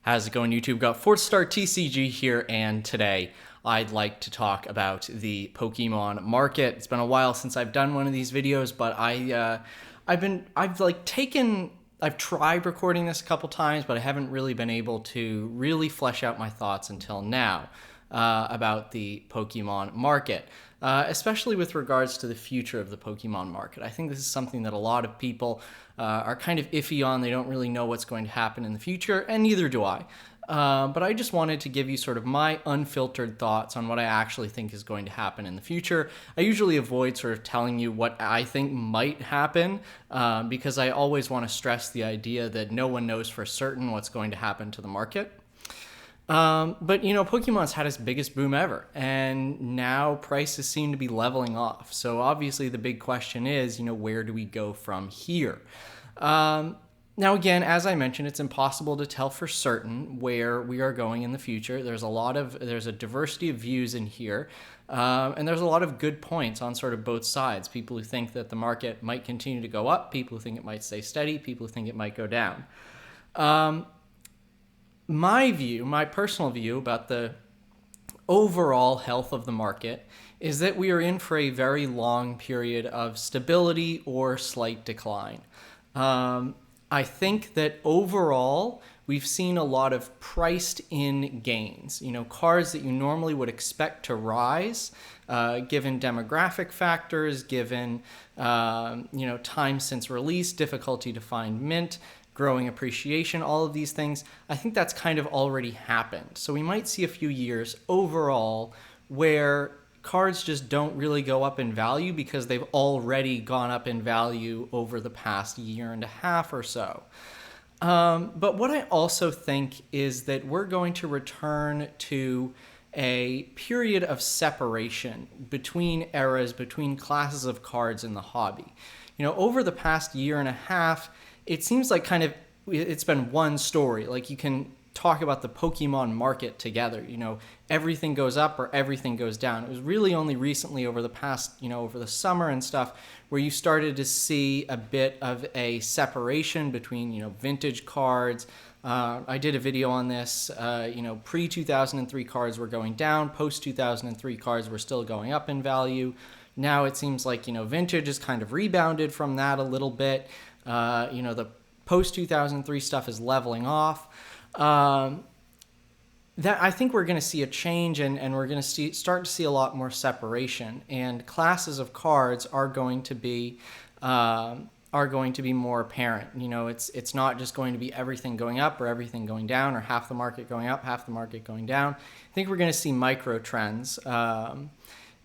How's it going, YouTube? Got FourthStarTCG here, and today I'd like to talk about the Pokemon market. It's been a while since I've done one of these videos, but I've tried recording this a couple times, but I haven't really been able to really flesh out my thoughts until now about the Pokemon market, especially with regards to the future of the Pokemon market. I think this is something that a lot of people are kind of iffy on. They don't really know what's going to happen in the future, and neither do I. But I just wanted to give you sort of my unfiltered thoughts on what I actually think is going to happen in the future. I usually avoid sort of telling you what I think might happen because I always want to stress the idea that no one knows for certain what's going to happen to the market. But, you know, Pokemon's had its biggest boom ever, and now prices seem to be leveling off. So obviously the big question is, you know, where do we go from here? Now, again, as I mentioned, it's impossible to tell for certain where we are going in the future. There's a diversity of views in here, and there's a lot of good points on sort of both sides. People who think that the market might continue to go up, people who think it might stay steady, people who think it might go down. My personal view about the overall health of the market is that we are in for a very long period of stability or slight decline. I think that overall, we've seen a lot of priced in gains. You know, cards that you normally would expect to rise, given demographic factors, given, time since release, difficulty to find mint, growing appreciation, all of these things. I think that's kind of already happened. So we might see a few years overall where cards just don't really go up in value because they've already gone up in value over the past year and a half or so. But what I also think is that we're going to return to a period of separation between eras, between classes of cards in the hobby. You know, over the past year and a half, it seems like it's been one story. Like, you can talk about the Pokemon market together. You know, everything goes up or everything goes down. It was really only recently over the past, over the summer and stuff, where you started to see a bit of a separation between, vintage cards. I did a video on this, pre-2003 cards were going down, post-2003 cards were still going up in value. Now it seems like, vintage has kind of rebounded from that a little bit. The post-2003 stuff is leveling off. That I think we're going to see a change, and we're going to start to see a lot more separation, and classes of cards are going to be more apparent. You know, it's not just going to be everything going up or everything going down, or half the market going up, half the market going down. I think we're going to see micro trends.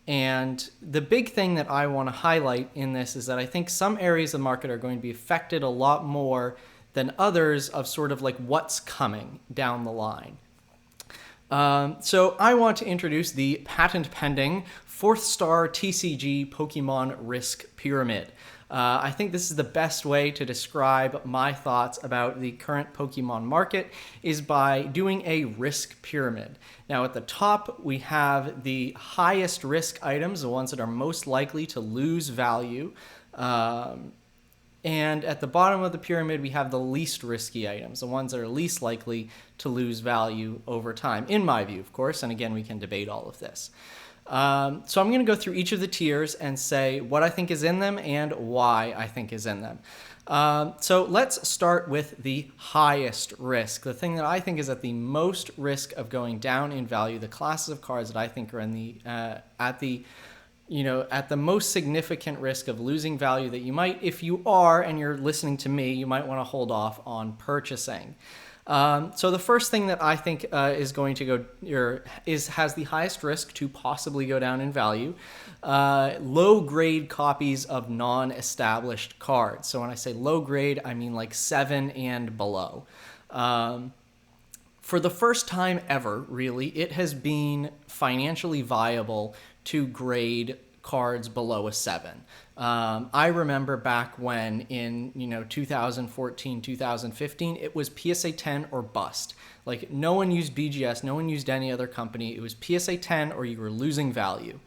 And the big thing that I want to highlight in this is that I think some areas of the market are going to be affected a lot more than others of sort of like what's coming down the line. So I want to introduce the patent pending FourthStarTCG Pokemon Risk Pyramid. I think this is the best way to describe my thoughts about the current Pokemon market, is by doing a risk pyramid. Now, at the top, we have the highest risk items, the ones that are most likely to lose value. And at the bottom of the pyramid, we have the least risky items, the ones that are least likely to lose value over time, in my view, of course. And again, we can debate all of this. So I'm going to go through each of the tiers and say what I think is in them and why I think is in them. So let's start with the highest risk, the thing that I think is at the most risk of going down in value, the classes of cards that I think are in the at the most significant risk of losing value that you might, if you are and you're listening to me, you might want to hold off on purchasing. So the first thing that I think is going to has the highest risk to possibly go down in value, low grade copies of non-established cards. So when I say low grade, I mean like 7 and below. For the first time ever, really, it has been financially viable to grade cards below a 7. I remember back when in 2014, 2015, it was PSA 10 or bust. Like, no one used BGS, no one used any other company. It was PSA 10 or you were losing value.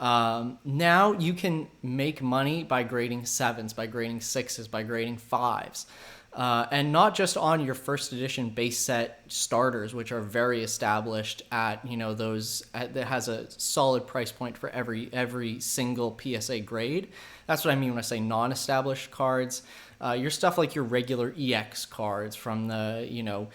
Now you can make money by grading 7s, by grading 6s, by grading 5s. And not just on your first edition base set starters, which are very established at, that has a solid price point for every single PSA grade. That's what I mean when I say non-established cards. Your stuff like your regular EX cards from the,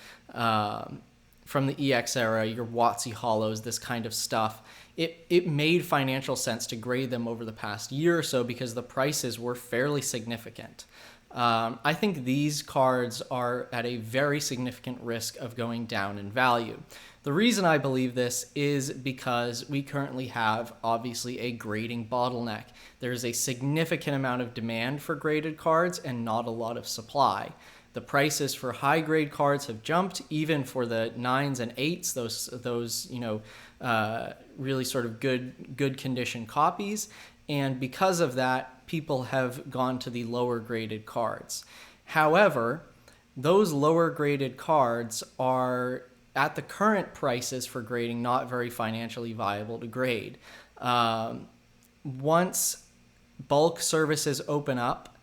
from the EX era, your WotC Hollows, this kind of stuff. It made financial sense to grade them over the past year or so because the prices were fairly significant. I think these cards are at a very significant risk of going down in value. The reason I believe this is because we currently have, obviously, a grading bottleneck. There's a significant amount of demand for graded cards and not a lot of supply. The prices for high-grade cards have jumped, even for the 9s and 8s, those really sort of good condition copies. And because of that, people have gone to the lower graded cards. However, those lower graded cards are, at the current prices for grading, not very financially viable to grade. Once bulk services open up,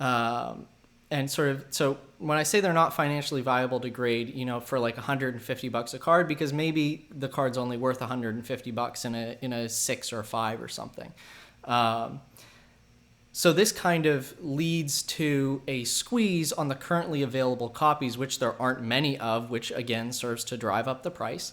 and so when I say they're not financially viable to grade, for like $150 a card, because maybe the card's only worth $150 in a 6 or 5 or something. So this kind of leads to a squeeze on the currently available copies, which there aren't many of, which again serves to drive up the price.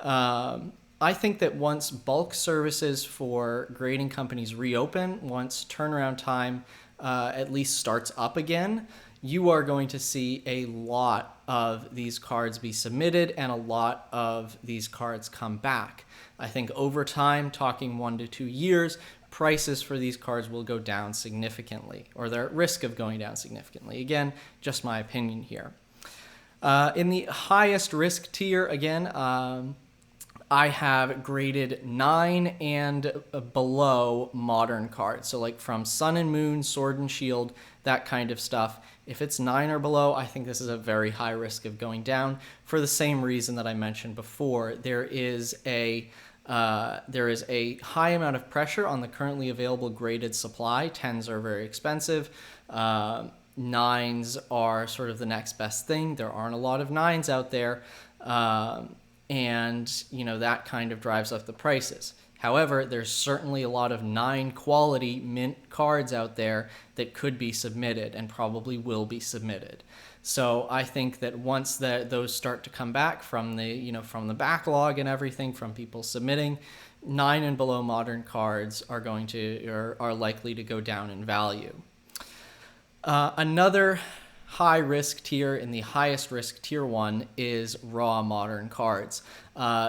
I think that once bulk services for grading companies reopen, once turnaround time at least starts up again, you are going to see a lot of these cards be submitted and a lot of these cards come back. I think over time, talking 1 to 2 years, prices for these cards will go down significantly, or they're at risk of going down significantly. Again, just my opinion here. In the highest risk tier, again, I have graded 9 and below modern cards. So like from Sun and Moon, Sword and Shield, that kind of stuff. If it's 9 or below, I think this is a very high risk of going down for the same reason that I mentioned before. There is a high amount of pressure on the currently available graded supply. 10s are very expensive. 9s are sort of the next best thing. There aren't a lot of 9s out there. And that kind of drives up the prices. However, there's certainly a lot of 9 quality mint cards out there that could be submitted and probably will be submitted. So I think that once those start to come back from the backlog and everything from people submitting, 9 and below modern cards are likely to go down in value. Another high risk tier in the highest risk tier 1 is raw modern cards.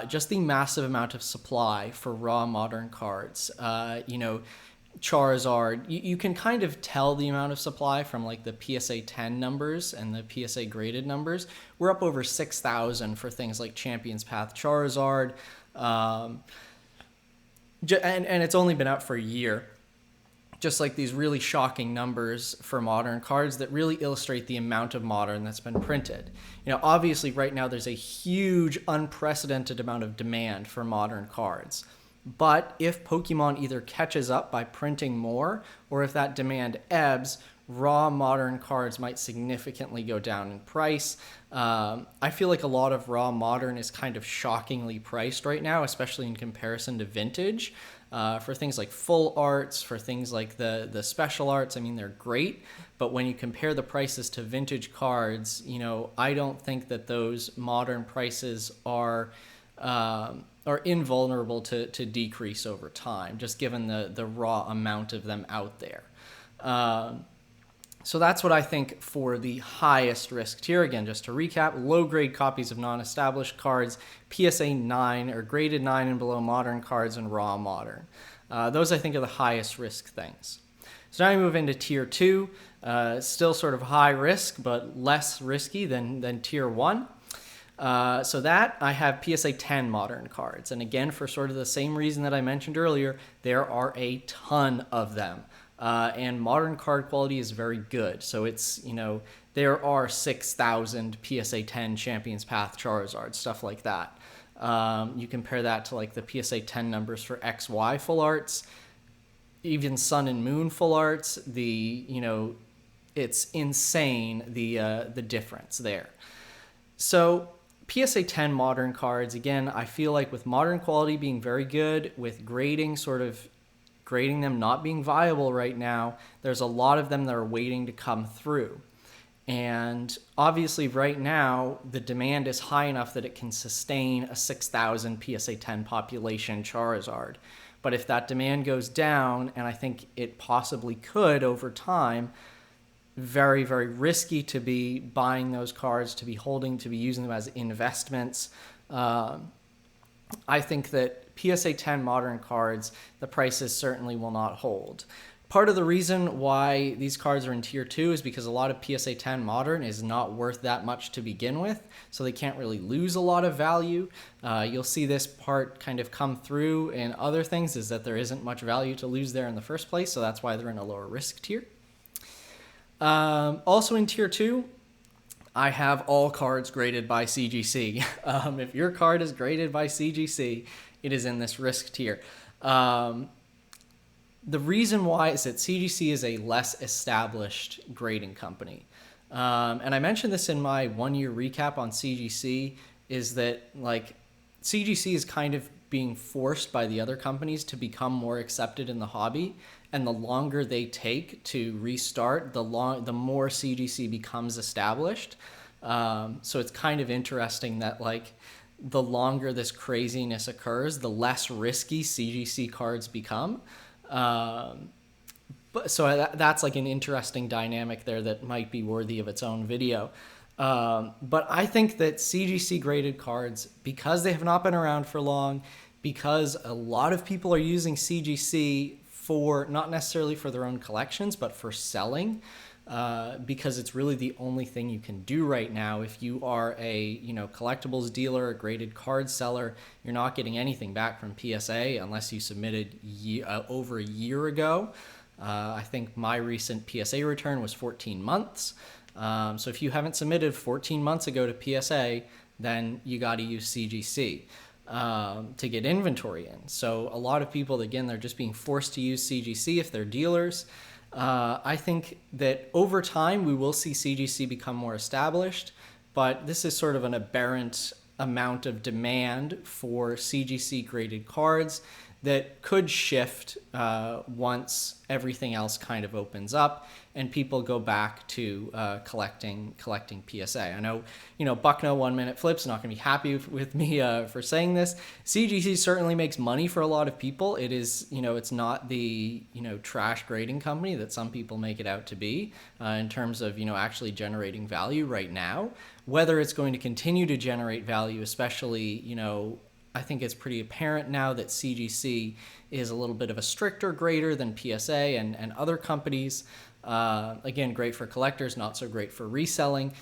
Just the massive amount of supply for raw modern cards. Charizard, you can kind of tell the amount of supply from like the PSA 10 numbers and the PSA graded numbers. We're up over 6,000 for things like Champion's Path Charizard. And it's only been out for a year. Just like these really shocking numbers for modern cards that really illustrate the amount of modern that's been printed. Obviously right now there's a huge unprecedented amount of demand for modern cards. But if Pokemon either catches up by printing more, or if that demand ebbs, raw modern cards might significantly go down in price. I feel like a lot of raw modern is kind of shockingly priced right now, especially in comparison to vintage. For things like full arts, for things like the special arts, I mean, they're great. But when you compare the prices to vintage cards, I don't think that those modern prices are invulnerable to decrease over time, just given the raw amount of them out there. So that's what I think for the highest risk tier. Again, just to recap, low-grade copies of non-established cards, PSA 9 or graded 9 and below modern cards, and raw modern. Those, I think, are the highest risk things. So now I move into tier 2, still sort of high risk, but less risky than tier 1. So that I have PSA 10 modern cards. And again, for sort of the same reason that I mentioned earlier, there are a ton of them. And modern card quality is very good. So it's, there are 6,000 PSA 10 Champion's Path Charizard, stuff like that. You compare that to like the PSA 10 numbers for XY full arts, even Sun and Moon full arts, the, it's insane, the difference there. So PSA 10 modern cards, again, I feel like with modern quality being very good, with grading them not being viable right now, there's a lot of them that are waiting to come through. And obviously right now, the demand is high enough that it can sustain a 6,000 PSA 10 population Charizard. But if that demand goes down, and I think it possibly could over time, very, very risky to be buying those cards, to be holding, to be using them as investments. I think that PSA 10 modern cards, the prices certainly will not hold. Part of the reason why these cards are in tier 2 is because a lot of PSA 10 modern is not worth that much to begin with, so they can't really lose a lot of value. You'll see this part kind of come through in other things, is that there isn't much value to lose there in the first place, so that's why they're in a lower risk tier. Also in tier 2, I have all cards graded by CGC. If your card is graded by CGC, it is in this risk tier. The reason why is that CGC is a less established grading company. And I mentioned this in my 1-year recap on CGC, is that like CGC is kind of being forced by the other companies to become more accepted in the hobby. And the longer they take to restart, the more CGC becomes established. So it's kind of interesting that like the longer this craziness occurs, the less risky CGC cards become. That's like an interesting dynamic there that might be worthy of its own video. But I think that CGC graded cards, because they have not been around for long, because a lot of people are using CGC for not necessarily for their own collections, but for selling, because it's really the only thing you can do right now. If you are a collectibles dealer, a graded card seller, you're not getting anything back from PSA unless you submitted over a year ago. I think my recent PSA return was 14 months. So if you haven't submitted 14 months ago to PSA, then you got to use CGC to get inventory in. So a lot of people, again, they're just being forced to use CGC if they're dealers. I think that over time we will see CGC become more established, but this is sort of an aberrant amount of demand for CGC graded cards that could shift once everything else kind of opens up and people go back to collecting PSA. I know, Buckno 1 Minute Flip's not going to be happy with me for saying this. CGC certainly makes money for a lot of people. It is, it's not the, trash grading company that some people make it out to be in terms of, actually generating value right now. Whether it's going to continue to generate value, especially, I think it's pretty apparent now that CGC is a little bit of a stricter grader than PSA and other companies. Again, great for collectors, not so great for reselling.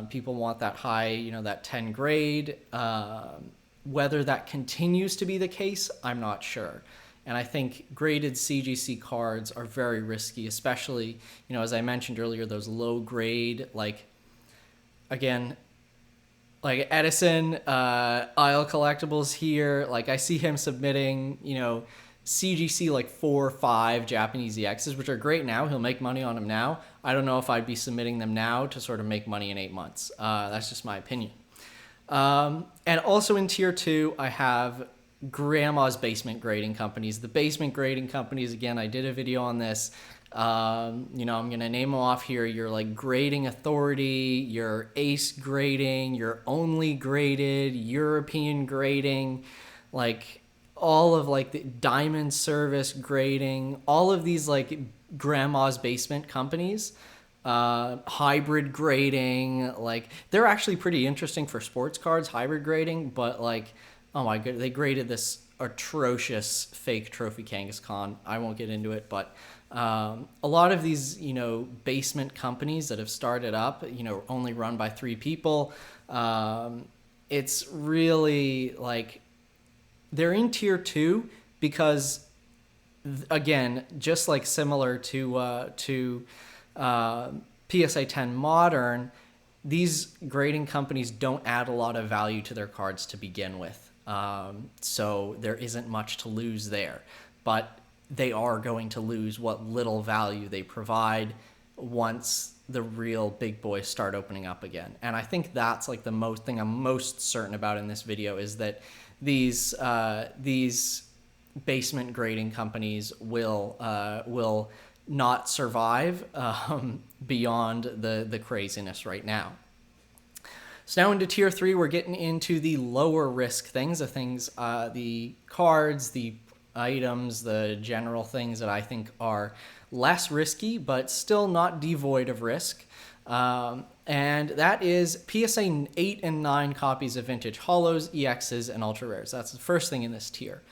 People want that high, that 10 grade. Whether that continues to be the case, I'm not sure. And I think graded CGC cards are very risky, especially, as I mentioned earlier, those low grade, again, like Edison, Isle Collectibles here, I see him submitting, CGC 4 or 5 Japanese EXs, which are great now. He'll make money on them now. I don't know if I'd be submitting them now to sort of make money in 8 months. That's just my opinion. And also in tier 2, I have grandma's basement grading companies. The basement grading companies, again, I did a video on this. I'm going to name them off here. Your grading authority, your ace grading, your only graded, European grading, all of the diamond service grading, all of these grandma's basement companies, hybrid grading, they're actually pretty interesting for sports cards, hybrid grading, but oh my god, they graded this atrocious fake trophy Kangaskhan. I won't get into it, but a lot of these, basement companies that have started up, only run by 3 people, it's really they're in tier 2 because, again, just similar to PSA 10 Modern, these grading companies don't add a lot of value to their cards to begin with. So there isn't much to lose there. But they are going to lose what little value they provide once the real big boys start opening up again. And I think that's like the most thing I'm most certain about in this video, is that these basement grading companies will not survive beyond the craziness right now. So now into tier 3, we're getting into the lower risk things, the cards, the items, the general things that I think are less risky, but still not devoid of risk. And that is PSA 8 and 9 copies of vintage holos, EXs, and ultra rares. That's the first thing in this tier.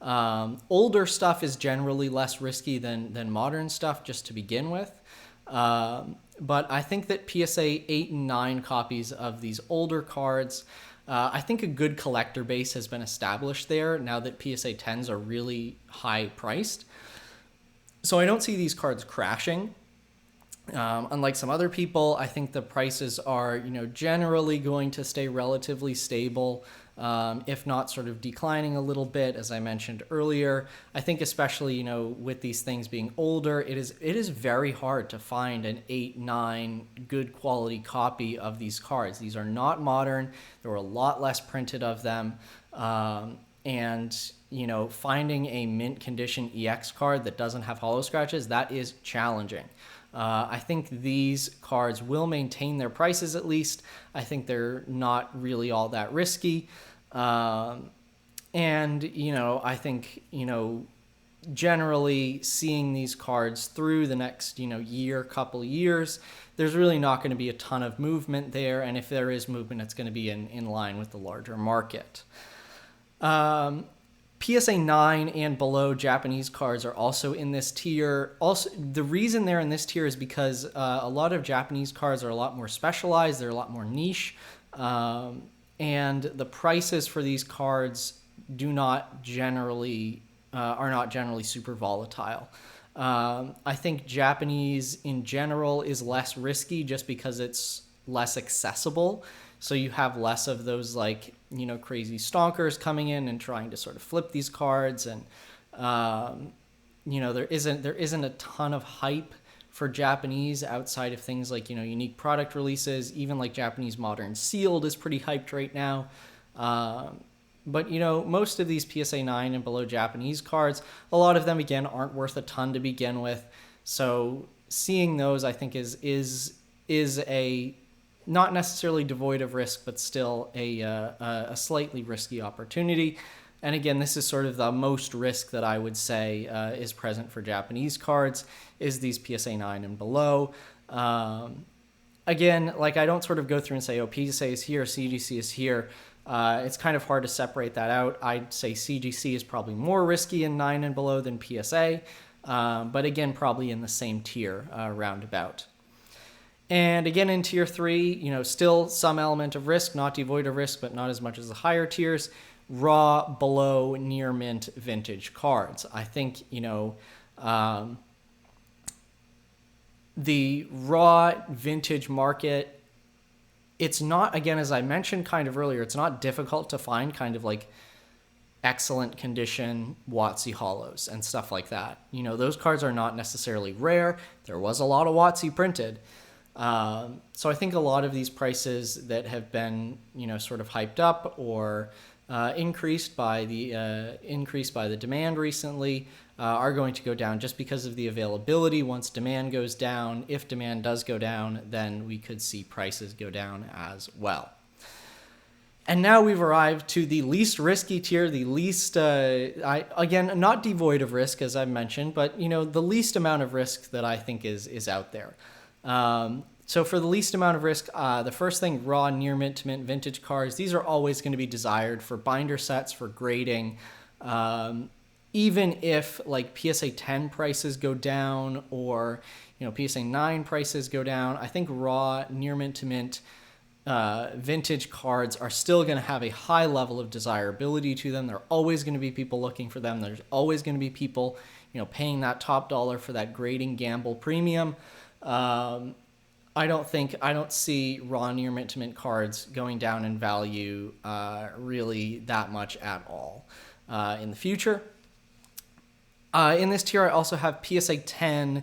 Older stuff is generally less risky than modern stuff, just to begin with. But I think that PSA 8 and 9 copies of these older cards, I think a good collector base has been established there now that PSA 10s are really high priced. So I don't see these cards crashing. Unlike some other people, I think the prices are, generally going to stay relatively stable, if not sort of declining a little bit, as I mentioned earlier. I think especially, with these things being older, it is very hard to find an 8, 9 good quality copy of these cards. These are not modern. There were a lot less printed of them. And finding a mint condition EX card that doesn't have holo scratches, that is challenging. I think these cards will maintain their prices at least. I think they're not really all that risky. And, I think, generally seeing these cards through the next, couple years, there's really not going to be a ton of movement there. And if there is movement, it's going to be in line with the larger market. PSA 9 and below Japanese cards are also in this tier. Also, the reason they're in this tier is because a lot of Japanese cards are a lot more specialized. They're a lot more niche. And the prices for these cards are not generally super volatile. I think Japanese in general is less risky just because it's less accessible. So you have less of those crazy stonkers coming in and trying to sort of flip these cards. And, there isn't a ton of hype for Japanese outside of things like, unique product releases. Even like Japanese Modern Sealed is pretty hyped right now. But, most of these PSA 9 and below Japanese cards, a lot of them, again, aren't worth a ton to begin with. So seeing those, I think, is a not necessarily devoid of risk, but still a slightly risky opportunity. And again, this is sort of the most risk that I would say is present for Japanese cards, is these PSA 9 and below. Again, I don't sort of go through and say, PSA is here, CGC is here. It's kind of hard to separate that out. I'd say CGC is probably more risky in 9 and below than PSA, but again, probably in the same tier roundabout. And again, in tier 3, still some element of risk, not devoid of risk, but not as much as the higher tiers. Raw, below, near mint vintage cards. I think, the raw vintage market, it's not, again, as I mentioned kind of earlier, it's not difficult to find kind of excellent condition WotC holos and stuff like that. Those cards are not necessarily rare. There was a lot of WotC printed. So I think a lot of these prices that have been, sort of hyped up or increased by the demand recently are going to go down just because of the availability. Once demand goes down, if demand does go down, then we could see prices go down as well. And now we've arrived to the least risky tier, the least, again, not devoid of risk, as I mentioned, but, the least amount of risk that I think is out there. So for the least amount of risk, the first thing, raw, near mint to mint vintage cards. These are always going to be desired for binder sets, for grading. Even if PSA 10 prices go down or, PSA 9 prices go down, I think raw, near mint to mint vintage cards are still going to have a high level of desirability to them. There are always going to be people looking for them. There's always going to be people, paying that top dollar for that grading gamble premium. I don't see raw near mint to mint cards going down in value really that much at all in the future. In this tier, I also have PSA 10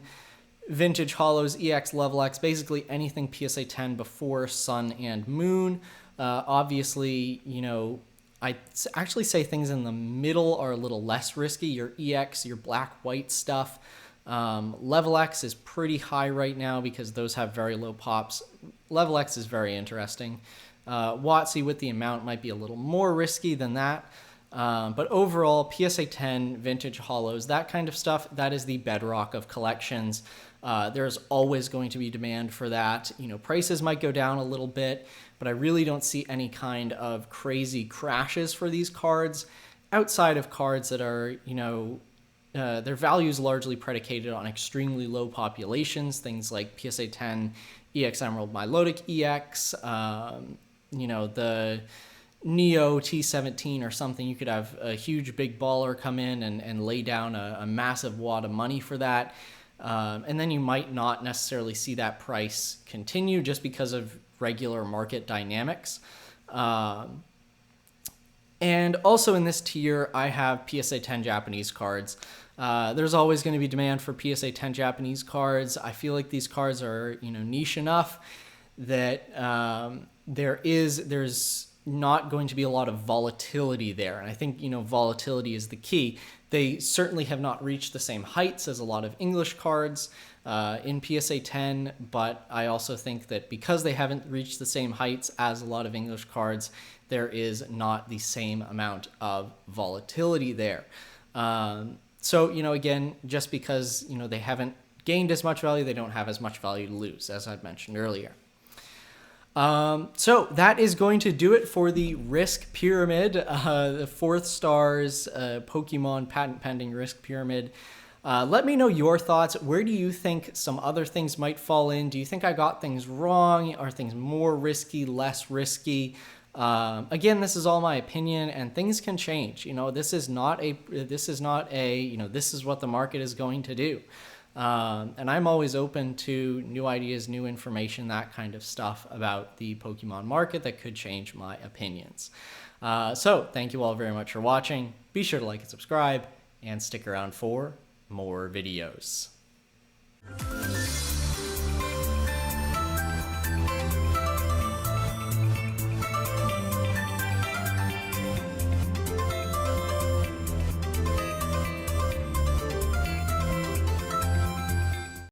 Vintage Hollows, EX, Level X, basically anything PSA 10 before Sun and Moon. Obviously, you know, I actually say things in the middle are a little less risky. Your EX, your black-white stuff. Level X is pretty high right now because those have very low pops. Level X is very interesting. WotC with the amount might be a little more risky than that. But overall, PSA 10, Vintage Hollows, that kind of stuff, that is the bedrock of collections. There's always going to be demand for that. You know, prices might go down a little bit, but I really don't see any kind of crazy crashes for these cards outside of cards that are, you know, their value is largely predicated on extremely low populations, things like PSA 10, EX Emerald Milotic EX, you know, the Neo T17 or something. You could have a huge big baller come in and lay down a massive wad of money for that. And then you might not necessarily see that price continue just because of regular market dynamics. And also in this tier, I have PSA 10 Japanese cards. There's always going to be demand for PSA 10 Japanese cards. I feel like these cards are, you know, niche enough that there's not going to be a lot of volatility there. And I think, you know, volatility is the key. They certainly have not reached the same heights as a lot of English cards in PSA 10, but I also think that because they haven't reached the same heights as a lot of English cards, there is not the same amount of volatility there. So, you know, again, just because, you know, they haven't gained as much value, they don't have as much value to lose, as I mentioned earlier. So that is going to do it for the risk pyramid, the FourthStar's Pokemon patent pending risk pyramid. Let me know your thoughts. Where do you think some other things might fall in? Do you think I got things wrong? Are things more risky, less risky? Again, this is all my opinion and things can change. You know, this is not a, you know, this is what the market is going to do. And I'm always open to new ideas, new information, that kind of stuff about the Pokemon market that could change my opinions. So thank you all very much for watching. Be sure to like and subscribe and stick around for more videos.